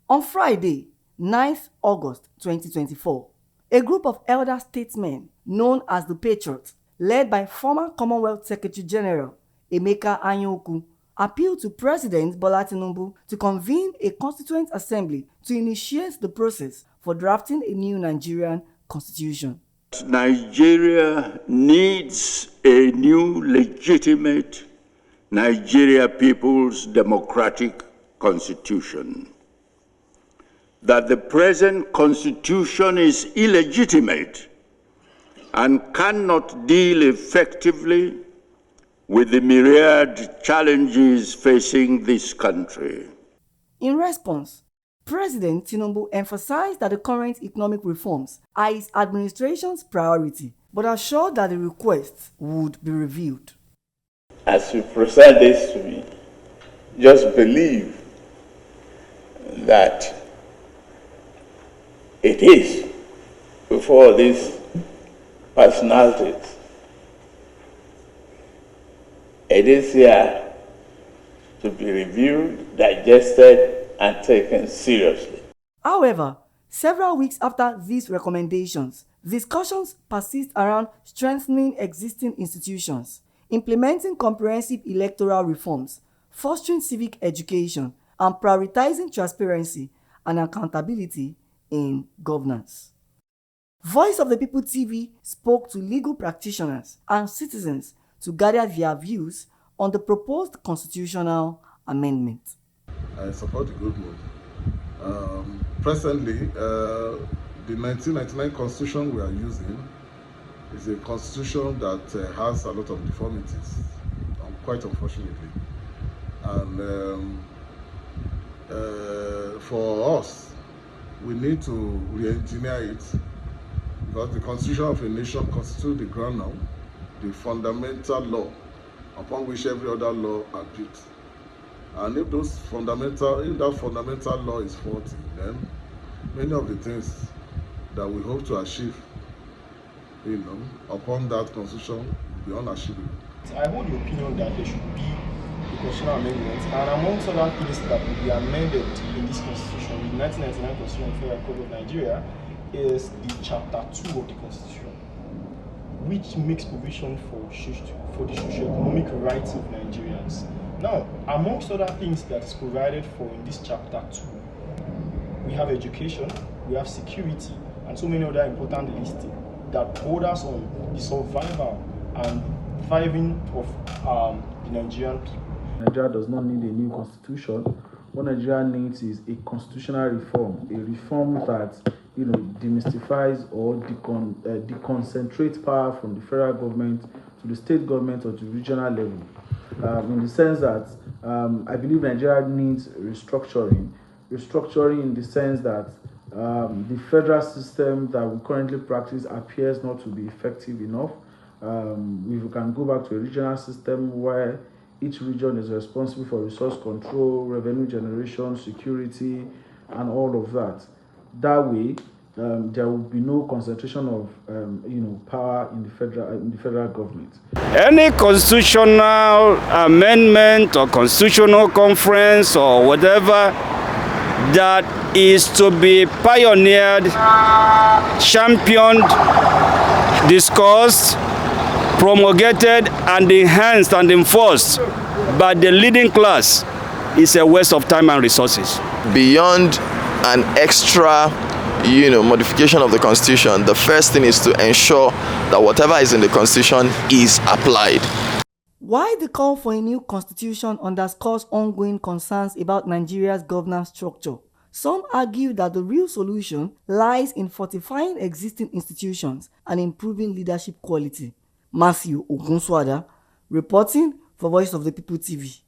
On Friday, 9th August 2024, a group of elder statesmen known as the Patriots, led by former Commonwealth Secretary General Emeka Anyaoku, appealed to President Bola Tinubu to convene a constituent assembly to initiate the process for drafting a new Nigerian constitution. Nigeria needs a new legitimate Nigeria People's Democratic Constitution. That the present constitution is illegitimate and cannot deal effectively with the myriad challenges facing this country. In response, President Tinubu emphasized that the current economic reforms are his administration's priority, but assured that the request would be reviewed. As you present this to me, just believe that it is before these personalities. It is here to be reviewed, digested, and taken seriously. However, several weeks after these recommendations, discussions persist around strengthening existing institutions, implementing comprehensive electoral reforms, fostering civic education, and prioritizing transparency and accountability in governance. Voice of the People TV spoke to legal practitioners and citizens to gather their views on the proposed constitutional amendment. I support the good move. Presently, the 1999 constitution we are using is a constitution that has a lot of deformities, quite unfortunately. And for us, we need to re-engineer it, because the constitution of a nation constitutes the ground now, the fundamental law upon which every other law are built. And if that fundamental law is faulty, then many of the things that we hope to achieve, upon that constitution will be unachievable. I hold the opinion that there should be a constitutional amendment, and amongst other things that will be amended in this constitution, the 1999 Constitution of the Federal Republic of Nigeria, is the Chapter 2 of the Constitution, which makes provision for the socio-economic rights of Nigerians. Now, amongst other things that is provided for in this Chapter 2, we have education, we have security, and so many other important listings that borders on the survival and thriving of the Nigerian people. Nigeria does not need a new constitution. What Nigeria needs is a constitutional reform, a reform that demystifies or deconcentrates power from the federal government to the state government or to the regional level. In the sense that I believe Nigeria needs restructuring in the sense that the federal system that we currently practice appears not to be effective enough. If we can go back to a regional system where each region is responsible for resource control, revenue generation, security, and all of that. That way, there will be no concentration of power in the federal government. Any constitutional amendment or constitutional conference or whatever that is to be pioneered, championed, discussed, promulgated, and enhanced and enforced by the leading class is a waste of time and resources. Beyond an extra modification of the Constitution, the first thing is to ensure that whatever is in the Constitution is applied. While the call for a new constitution underscores ongoing concerns about Nigeria's governance structure, some argue that the real solution lies in fortifying existing institutions and improving leadership quality. Matthew Ogunswada, reporting for Voice of the People TV.